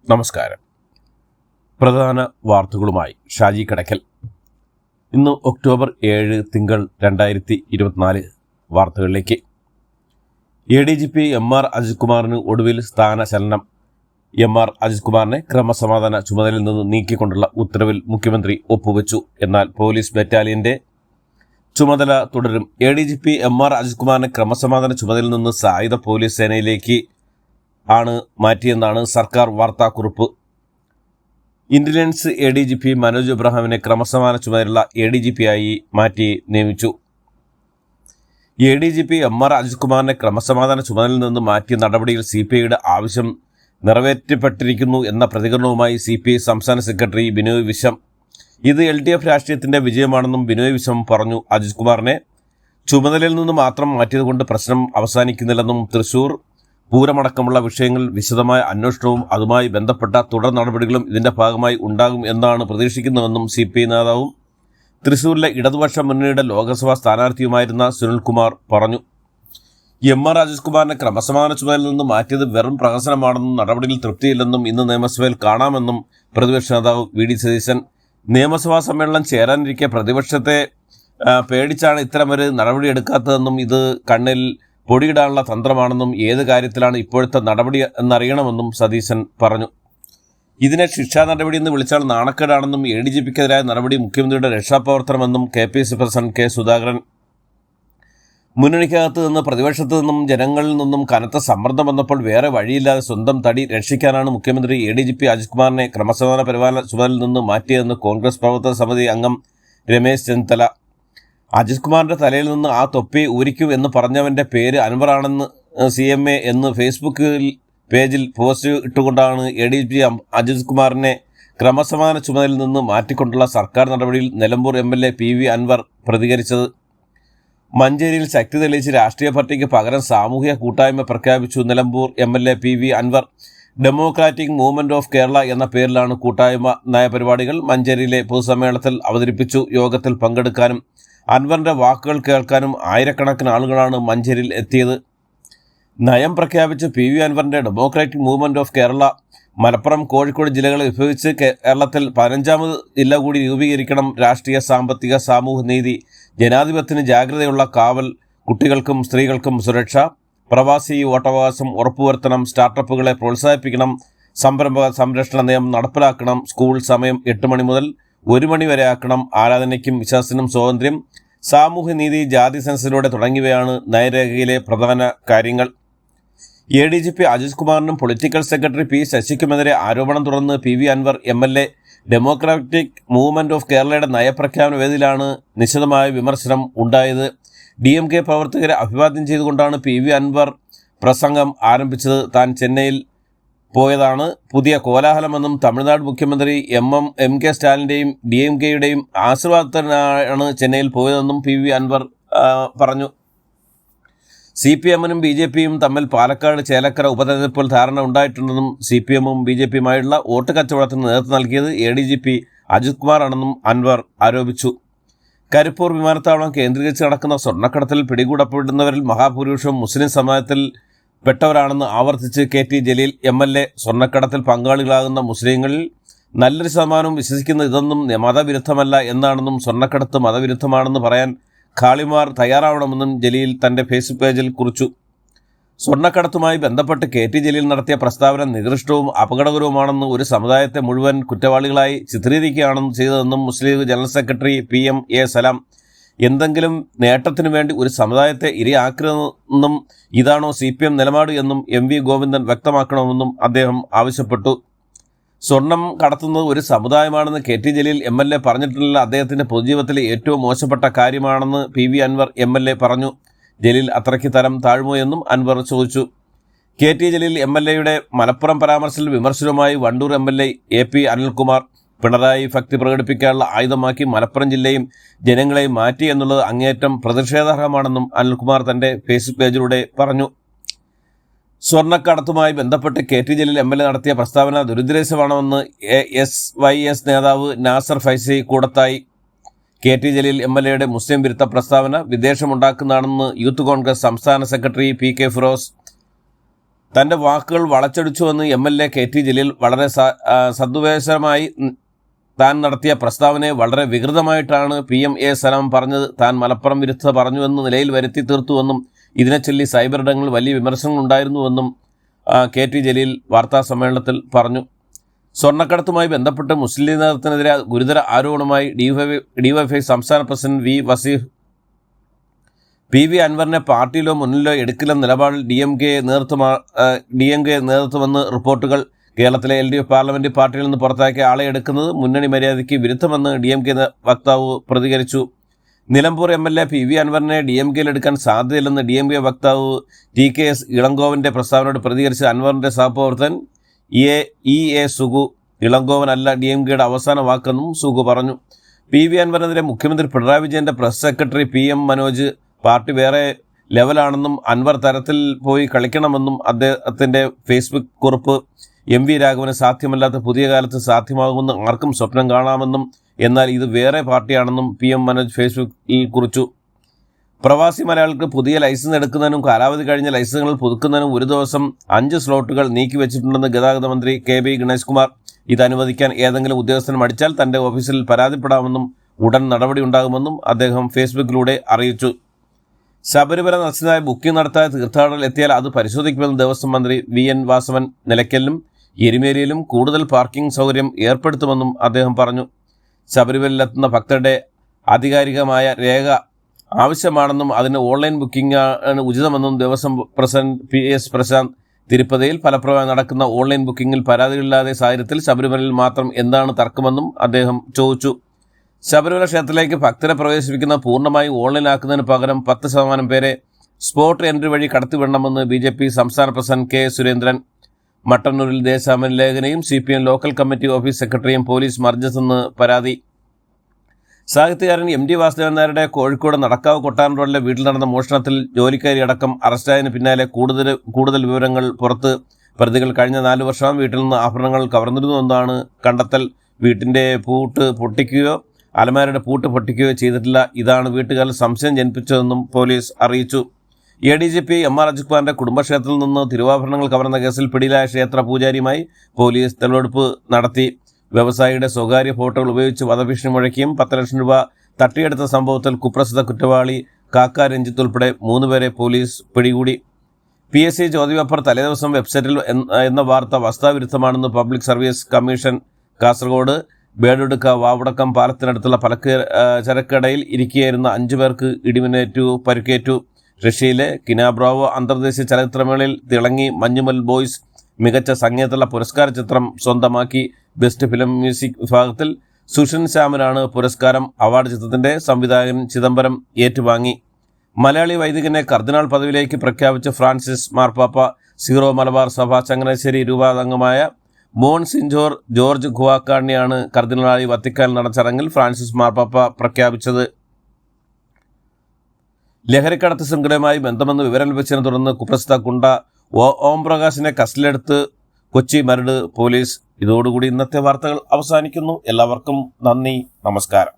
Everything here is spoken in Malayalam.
നമസ്കാരം. പ്രധാന വാർത്തകളുമായി ഷാജി കടക്കൽ. ഇന്ന് ഒക്ടോബർ 7 തിങ്കൾ 2024. വാർത്തകളിലേക്ക്. ADGP MR അജിത് കുമാറിന് ഒടുവിൽ സ്ഥാനചലനം. MR അജിത് കുമാറിനെ ക്രമസമാധാന ചുമതലയിൽ നിന്ന് നീക്കിക്കൊണ്ടുള്ള ഉത്തരവിൽ മുഖ്യമന്ത്രി ഒപ്പുവെച്ചു. എന്നാൽ പോലീസ് ബറ്റാലിയന്റെ ചുമതല തുടരും. ADGP MR അജിത് കുമാറിനെ ക്രമസമാധാന ചുമതലയിൽ നിന്ന് സായുധ പോലീസ് സേനയിലേക്ക് ആണ് മാറ്റിയെന്നാണ് സർക്കാർ വാർത്താക്കുറിപ്പ്. ഇന്റലിജൻസ് ADGP മനോജ് എബ്രഹാമിനെ ക്രമസമാധാന ചുമതലയുള്ള ADGP ആയി മാറ്റി നിയമിച്ചു. ADGP MR അജിത് കുമാറിനെ ക്രമസമാധാന ചുമതലയിൽ നിന്ന് മാറ്റിയ നടപടിയിൽ CPIയുടെ ആവശ്യം നിറവേറ്റപ്പെട്ടിരിക്കുന്നു എന്ന പ്രതികരണവുമായി CPI സംസ്ഥാന സെക്രട്ടറി ബിനോയ് വിശ്വം. ഇത് LDF രാഷ്ട്രീയത്തിന്റെ വിജയമാണെന്നും ബിനോയ് വിശ്വം പറഞ്ഞു. അജിത് കുമാറിനെ ചുമതലയിൽ നിന്ന് മാത്രം മാറ്റിയതുകൊണ്ട് പ്രശ്നം അവസാനിക്കുന്നില്ലെന്നും തൃശൂർ പൂരമടക്കമുള്ള വിഷയങ്ങൾ വിശദമായ അന്വേഷണവും അതുമായി ബന്ധപ്പെട്ട തുടർ നടപടികളും ഇതിന്റെ ഭാഗമായി ഉണ്ടാകും എന്നാണ് പ്രതീക്ഷിക്കുന്നതെന്നും CPI നേതാവും തൃശൂരിലെ ഇടതുപക്ഷ മുന്നണിയുടെ ലോക്സഭാ സ്ഥാനാർത്ഥിയുമായിരുന്ന സുനിൽകുമാർ പറഞ്ഞു. MR അജിത് കുമാറിനെ ക്രമസമാധാന ചുമതലയിൽ നിന്ന് മാറ്റിയത് വെറും പ്രഹസനമാണെന്നും നടപടിയിൽ തൃപ്തിയില്ലെന്നും ഇന്ന് നിയമസഭയിൽ കാണാമെന്നും പ്രതിപക്ഷ നേതാവ് VD സതീശൻ. നിയമസഭാ സമ്മേളനം ചേരാനിരിക്കെ പ്രതിപക്ഷത്തെ പേടിച്ചാണ് ഇത്തരമൊരു നടപടിയെടുക്കാത്തതെന്നും ഇത് കണ്ണിൽ പൊടിയിടാനുള്ള തന്ത്രമാണെന്നും ഏത് കാര്യത്തിലാണ് ഇപ്പോഴത്തെ നടപടി എന്നറിയണമെന്നും സതീശൻ പറഞ്ഞു. ഇതിനെ ശിക്ഷാ നടപടി എന്ന് വിളിച്ചാൽ നാണക്കേടാണെന്നും ADGPക്കെതിരായ നടപടി മുഖ്യമന്ത്രിയുടെ രക്ഷാപ്രവർത്തനമെന്നും KPCC പ്രസിഡന്റ് K സുധാകരൻ. മുന്നണിക്കകത്ത് നിന്ന് പ്രതിപക്ഷത്തു നിന്നും ജനങ്ങളിൽ നിന്നും കനത്ത സമ്മർദ്ദം വന്നപ്പോൾ വേറെ വഴിയില്ലാതെ സ്വന്തം തടി രക്ഷിക്കാനാണ് മുഖ്യമന്ത്രി ADGP അജിത് കുമാറിനെ ക്രമസമാധാന പരിപാലന ചുമതലയിൽ നിന്ന് മാറ്റിയതെന്ന് കോൺഗ്രസ് പ്രവർത്തക സമിതി അംഗം രമേശ് ചെന്നിത്തല. അജിത് കുമാറിന്റെ തലയിൽ നിന്ന് ആ തൊപ്പി ഊരിക്കൂ എന്ന് പറഞ്ഞവന്റെ പേര് അൻവറാണെന്ന് CMA എന്ന് ഫേസ്ബുക്ക് പേജിൽ പോസ്റ്റ് ഇട്ടുകൊണ്ടാണ് ADGP അജിത് കുമാറിനെ ക്രമസമാധാന ചുമതലയിൽ നിന്ന് മാറ്റിക്കൊണ്ടുള്ള സർക്കാർ നടപടിയിൽ നിലമ്പൂർ MLA PV അൻവർ പ്രതികരിച്ചത്. മഞ്ചേരിയിൽ ശക്തി തെളിയിച്ച് രാഷ്ട്രീയ പാർട്ടിക്ക് പകരം സാമൂഹിക കൂട്ടായ്മ പ്രഖ്യാപിച്ചു Nilambur MLA PV Anwar. Democratic movement of Kerala എന്ന പേരിലാണ് കൂട്ടായ്മ. നയപരിപാടികൾ മഞ്ചേരിയിലെ പൊതുസമ്മേളനത്തിൽ അവതരിപ്പിച്ചു. യോഗത്തിൽ പങ്കെടുക്കാനും അൻവറിന്റെ വാക്കുകൾ കേൾക്കാനും ആയിരക്കണക്കിന് ആളുകളാണ് മഞ്ചേരിയിൽ എത്തിയത്. നയം പ്രഖ്യാപിച്ച് PV അൻവറിന്റെ democratic movement of Kerala Malappuram Kozhikode ജില്ലകളെ വിഭജിച്ച് കേരളത്തിൽ 15ാമത് ജില്ല കൂടി രൂപീകരിക്കണം. രാഷ്ട്രീയ സാമ്പത്തിക സാമൂഹ്യ നീതി, ജനാധിപത്യത്തിന് ജാഗ്രതയുള്ള കാവൽ, കുട്ടികൾക്കും സ്ത്രീകൾക്കും സുരക്ഷ, പ്രവാസി വോട്ടവകാശം ഉറപ്പുവരുത്തണം, സ്റ്റാർട്ടപ്പുകളെ പ്രോത്സാഹിപ്പിക്കണം, സംരംഭക സംരക്ഷണ നിയമം നടപ്പിലാക്കണം, സ്കൂൾ സമയം 8 മണി മുതൽ 1 മണി വരെ ആക്കണം, ആരാധനയ്ക്കും വിശ്വാസത്തിനും സ്വാതന്ത്ര്യം, സാമൂഹ്യനീതി, ജാതി സെൻസസിലൂടെ തുടങ്ങിയവയാണ് നയരേഖയിലെ പ്രധാന കാര്യങ്ങൾ. ADGP അജിത് കുമാറിനും പൊളിറ്റിക്കൽ സെക്രട്ടറി P ശശിക്കുമെതിരെ ആരോപണം തുടർന്ന് PV Anvar MLA democratic movement of കേരളയുടെ നയപ്രഖ്യാപന വേദിയിലാണ് നിശിതമായ വിമർശനം ഉണ്ടായത്. DMK പ്രവർത്തകരെ അഭിവാദ്യം ചെയ്തുകൊണ്ടാണ് PV അൻവർ പ്രസംഗം ആരംഭിച്ചത്. താൻ ചെന്നൈയിൽ പോയതാണ് പുതിയ കോലാഹലമെന്നും തമിഴ്നാട് മുഖ്യമന്ത്രി MK സ്റ്റാലിന്റെയും DMKയുടെയും ആശീർവാദത്തിനാണ് ചെന്നൈയിൽ പോയതെന്നും PV അൻവർ പറഞ്ഞു. CPMനും BJPയും തമ്മിൽ പാലക്കാട് ചേലക്കര ഉപതെരഞ്ഞെടുപ്പിൽ ധാരണ ഉണ്ടായിട്ടുണ്ടെന്നും CPMും BJPയുമായുള്ള വോട്ട് കച്ചവടത്തിന് നേതൃത്വം നൽകിയത് ADGP അജിത് കുമാറാണെന്നും അൻവർ ആരോപിച്ചു. കരിപ്പൂർ വിമാനത്താവളം കേന്ദ്രീകരിച്ച് നടക്കുന്ന സ്വർണ്ണക്കടത്തിൽ പിടികൂടപ്പെടുന്നവരിൽ മഹാഭൂരിപക്ഷവും മുസ്ലിം സമുദായത്തിൽ പെട്ടവരാണെന്ന് ആവർത്തിച്ച് KT ജലീൽ MLA. സ്വർണ്ണക്കടത്തിൽ പങ്കാളികളാകുന്ന മുസ്ലിങ്ങളിൽ നല്ലൊരു ശതമാനവും വിശ്വസിക്കുന്ന ഇതൊന്നും മതവിരുദ്ധമല്ല എന്നാണെന്നും സ്വർണ്ണക്കടത്ത് മതവിരുദ്ധമാണെന്ന് പറയാൻ ഖാളിമാർ തയ്യാറാവണമെന്നും ജലീൽ തന്റെ ഫേസ്ബുക്ക് പേജിൽ കുറിച്ചു. സ്വർണ്ണക്കടത്തുമായി ബന്ധപ്പെട്ട് KT ജലീൽ നടത്തിയ പ്രസ്താവന നികൃഷ്ടവും അപകടകരവുമാണെന്ന് ഒരു സമുദായത്തെ മുഴുവൻ കുറ്റവാളികളായി ചിത്രീകരിക്കുകയാണെന്ന് ചെയ്തതെന്നും മുസ്ലിം ലീഗ് ജനറൽ സെക്രട്ടറി PM.A. സലാം. എന്തെങ്കിലും നേട്ടത്തിനു വേണ്ടി ഒരു സമുദായത്തെ ഇരയാക്കരുതെന്നും ഇതാണോ CPM നിലപാട് എന്നും MV ഗോവിന്ദൻ വ്യക്തമാക്കണമെന്നും അദ്ദേഹം ആവശ്യപ്പെട്ടു. സ്വർണം കടത്തുന്നത് ഒരു സമുദായമാണെന്ന് KT ജലീൽ MLA പറഞ്ഞിട്ടുള്ള അദ്ദേഹത്തിന്റെ പൊതുജീവിതത്തിലെ ഏറ്റവും മോശപ്പെട്ട കാര്യമാണെന്ന് PV അൻവർ MLA പറഞ്ഞു. ജലീൽ അത്രയ്ക്ക് തരം താഴുമോ എന്നും അൻവർ ചോദിച്ചു. KT ജലീൽ MLAയുടെ മലപ്പുറം പരാമർശത്തിൽ വിമർശനവുമായി വണ്ടൂർ MLA AP അനിൽകുമാർ. പിണറായി ഭക്തി പ്രകടിപ്പിക്കാനുള്ള ആയുധമാക്കി മലപ്പുറം ജില്ലയും ജനങ്ങളെയും മാറ്റി എന്നുള്ളത് അങ്ങേയറ്റം പ്രതിഷേധാർഹമാണെന്നും അനിൽകുമാർ തന്റെ ഫേസ്ബുക്ക് പേജിലൂടെ പറഞ്ഞു. സ്വർണ്ണക്കടത്തുമായി ബന്ധപ്പെട്ട് KT ജലീൽ MLA നടത്തിയ പ്രസ്താവന ദുരുദ്ദേശമാണെന്ന് SYS നേതാവ് നാസർ ഫൈസി കൂടത്തായി. KT ജലീൽ MLAയുടെ മുസ്ലിം വിരുദ്ധ പ്രസ്താവന വിദ്വേഷമുണ്ടാക്കുന്നതാണെന്ന് യൂത്ത് കോൺഗ്രസ് സംസ്ഥാന സെക്രട്ടറി PK ഫിറോസ്. തൻ്റെ വാക്കുകൾ വളച്ചൊടിച്ചുവെന്ന് MLA KT ജലീൽ വളരെ സദുപദേശമായി താൻ നടത്തിയ പ്രസ്താവനയെ വളരെ വികൃതമായിട്ടാണ് PM-A സലാം പറഞ്ഞത്. താൻ മലപ്പുറം വിരുദ്ധത പറഞ്ഞുവെന്ന് നിലയിൽ വരുത്തി തീർത്തുവെന്നും ഇതിനെ ചൊല്ലി സൈബർ ഇടങ്ങളിൽ വലിയ വിമർശനങ്ങളുണ്ടായിരുന്നുവെന്നും KT ജലീൽ വാർത്താസമ്മേളനത്തിൽ പറഞ്ഞു. സ്വർണ്ണക്കടത്തുമായി ബന്ധപ്പെട്ട് മുസ്ലിം ലീഗ് നേതൃത്വത്തിനെതിരെ ഗുരുതര ആരോപണമായി DYFI സംസ്ഥാന പ്രസിഡന്റ് PV അൻവറിനെ പാർട്ടിയിലോ മുന്നിലോ എടുക്കില്ലെന്ന നിലപാടിൽ DMK നേതൃത്വമെന്ന് റിപ്പോർട്ടുകൾ. കേരളത്തിലെ LDF പാർലമെന്റ് പാർട്ടിയിൽ നിന്ന് പുറത്താക്കിയ ആളെ എടുക്കുന്നത് മുന്നണി മര്യാദയ്ക്ക് വിരുദ്ധമെന്ന് DMK വക്താവ് പ്രതികരിച്ചു. നിലമ്പൂർ MLA PV അൻവറിനെ DMKയിൽ എടുക്കാൻ സാധ്യതയില്ലെന്ന് DMK വക്താവ് TKS ഇളങ്കോവന്റെ പ്രസ്താവനയോട് പ്രതികരിച്ച അൻവറിന്റെ സഹപ്രവർത്തകൻ EA സുഗു, ഇളങ്കോവനല്ല DMKയുടെ അവസാന വാക്കെന്നും സുഗു പറഞ്ഞു. PV അൻവറിനെതിരെ മുഖ്യമന്ത്രി പിണറായി വിജയന്റെ press secretary PM Manoj party വേറെ ലെവലാണെന്നും അൻവർ തരത്തിൽ പോയി കളിക്കണമെന്നും അദ്ദേഹത്തിന്റെ ഫേസ്ബുക്ക് കുറിപ്പ് MV രാഘവന് സാധ്യമല്ലാത്ത പുതിയ കാലത്ത് സാധ്യമാകുമെന്ന് ആർക്കും സ്വപ്നം കാണാമെന്നും എന്നാൽ ഇത് വേറെ പാർട്ടിയാണെന്നും PM മനോജ് ഫേസ്ബുക്കിൽ കുറിച്ചു. പ്രവാസി മലയാളികൾക്ക് പുതിയ ലൈസൻസ് എടുക്കുന്നതിനും കാലാവധി കഴിഞ്ഞ ലൈസൻസുകൾ പുതുക്കുന്നതിനും ഒരു ദിവസം 5 സ്ലോട്ടുകൾ നീക്കിവെച്ചിട്ടുണ്ടെന്ന് ഗതാഗത മന്ത്രി KB ഗണേഷ് കുമാർ. ഇത് അനുവദിക്കാൻ ഏതെങ്കിലും ഉദ്യോഗസ്ഥൻ മടിച്ചാൽ തന്റെ ഓഫീസിൽ പരാതിപ്പെടാമെന്നും ഉടൻ നടപടി ഉണ്ടാകുമെന്നും അദ്ദേഹം ഫേസ്ബുക്കിലൂടെ അറിയിച്ചു. ശബരിമല ദർശനത്തിനായി ബുക്കിംഗ് നടത്താതെ തീർത്ഥാടകർ എത്തിയാൽ അത് പരിശോധിക്കുമെന്ന് ദേവസ്വം മന്ത്രി VN വാസവൻ. നിലയ്ക്കലിലും എരുമേലിയിലും കൂടുതൽ പാർക്കിംഗ് സൗകര്യം ഏർപ്പെടുത്തുമെന്നും അദ്ദേഹം പറഞ്ഞു. ശബരിമലയിലെത്തുന്ന ഭക്തരുടെ ആധികാരികമായ രേഖ ആവശ്യമാണെന്നും അതിന് ഓൺലൈൻ ബുക്കിംഗ് ആണ് ഉചിതമെന്നും ദേവസ്വം പ്രസിഡന്റ് PS പ്രശാന്ത്. തിരുപ്പതിയിൽ ഫലപ്രദമായി നടക്കുന്ന ഓൺലൈൻ ബുക്കിംഗിൽ പരാതികളില്ലാതെ സാഹചര്യത്തിൽ ശബരിമലയിൽ മാത്രം എന്താണ് തർക്കമെന്നും അദ്ദേഹം ചോദിച്ചു. ശബരിമല ക്ഷേത്രത്തിലേക്ക് ഭക്തരെ പ്രവേശിപ്പിക്കുന്ന പൂർണ്ണമായി ഓൺലൈനാക്കുന്നതിന് പകരം 10% പേരെ സ്പോട്ട് എൻട്രി വഴി കടത്തിവിടണമെന്ന് BJP സംസ്ഥാന പ്രസിഡന്റ് K സുരേന്ദ്രൻ. മട്ടന്നൂരിൽ ദേശാഭിമാനി ലേഖനയും CPM ലോക്കൽ കമ്മിറ്റി ഓഫീസ് സെക്രട്ടറിയും പോലീസ് മർദ്ദിച്ചെന്ന് പരാതി. സാഹിത്യകാരൻ MT വാസുദേവൻ നായരുടെ കോഴിക്കോട് നടക്കാവ് കൊട്ടാരം റോഡിലെ വീട്ടിൽ നടന്ന മോഷണത്തിൽ ജോലിക്കാരി അടക്കം അറസ്റ്റായതിന് പിന്നാലെ കൂടുതൽ വിവരങ്ങൾ പുറത്ത്. പ്രതികൾ കഴിഞ്ഞ 4 വർഷം വീട്ടിൽ നിന്ന് ആഭരണങ്ങൾ കവർന്നിരുന്നുവെന്നാണ് കണ്ടെത്തൽ. വീട്ടിന്റെ പൂട്ട് പൊട്ടിക്കുകയോ അലമാരയുടെ പൂട്ട് പൊട്ടിക്കുകയോ ചെയ്തിട്ടില്ല. ഇതാണ് വീട്ടുകാരിൽ സംശയം ജനിപ്പിച്ചതെന്നും പോലീസ് അറിയിച്ചു. ADGP MR അജിത്കുമാറിന്റെ കുടുംബക്ഷേത്രത്തിൽ നിന്ന് തിരുവാഭരണങ്ങൾ കവർന്ന കേസിൽ പിടിയിലായ ക്ഷേത്ര പൂജാരിയുമായി പോലീസ് തെളിവെടുപ്പ് നടത്തി. വ്യവസായിയുടെ സ്വകാര്യ ഫോട്ടോകൾ ഉപയോഗിച്ച് വധഭീഷണി മുഴക്കിയും 10 ലക്ഷം രൂപ തട്ടിയെടുത്ത സംഭവത്തിൽ കുപ്രസിദ്ധ കുറ്റവാളി കാക്ക രഞ്ജിത്ത് ഉൾപ്പെടെ 3 പേരെ പോലീസ് പിടികൂടി. PSC ചോദ്യപേപ്പർ തലേദിവസം വെബ്സൈറ്റിൽ എന്ന വാർത്ത വസ്തുതാവിരുദ്ധമാണെന്ന് പബ്ലിക് സർവീസ് കമ്മീഷൻ. കാസർഗോഡ് ബേഡുടുക്ക വാവടക്കം പാലത്തിനടുത്തുള്ള ചരക്കടയിൽ ഇരിക്കുകയായിരുന്ന 5 പേർക്ക് ഇടിമിന്നേറ്റു, പരിക്കേറ്റു. റഷ്യയിലെ കിനാബ്രാവോ അന്തർദേശീയ ചലച്ചിത്രമേളയിൽ തിളങ്ങി മഞ്ഞുമൽ ബോയ്സ് മികച്ച സംഗീതത്തിലുള്ള പുരസ്കാര ചിത്രം സ്വന്തമാക്കി. ബെസ്റ്റ് ഫിലിം മ്യൂസിക് വിഭാഗത്തിൽ സുഷിൻ ശ്യാമിനാണ് പുരസ്കാരം. അവാർഡ് ചിത്രത്തിന്റെ സംവിധായകൻ ചിദംബരം ഏറ്റുവാങ്ങി. മലയാളി വൈദികനെ കർദിനാൾ പദവിയിലേക്ക് പ്രഖ്യാപിച്ച ഫ്രാൻസിസ് മാർപ്പാപ്പ. സീറോ മലബാർ സഭ ചങ്ങനാശ്ശേരി രൂപതാംഗമായ മോൺസിഞ്ചോർ ജോർജ് ഖുവാക്കാണിയാണ് കർദിനാളായി വത്തിക്കാനിൽ നടന്ന ചടങ്ങിൽ ഫ്രാൻസിസ് മാർപ്പാപ്പ പ്രഖ്യാപിച്ചത്. ലഹരിക്കടത്ത് ശൃംഖലയുമായി ബന്ധമെന്ന് വിവരം ലഭിച്ചതിനെ തുടർന്ന് കുപ്രസിദ്ധ ഗുണ്ട ഓംപ്രകാശിനെ കസ്റ്റഡിയിലെടുത്ത് കൊച്ചി മരട് പോലീസ്. ഇതോടുകൂടി ഇന്നത്തെ വാർത്തകൾ അവസാനിക്കുന്നു. എല്ലാവർക്കും നന്ദി, നമസ്കാരം.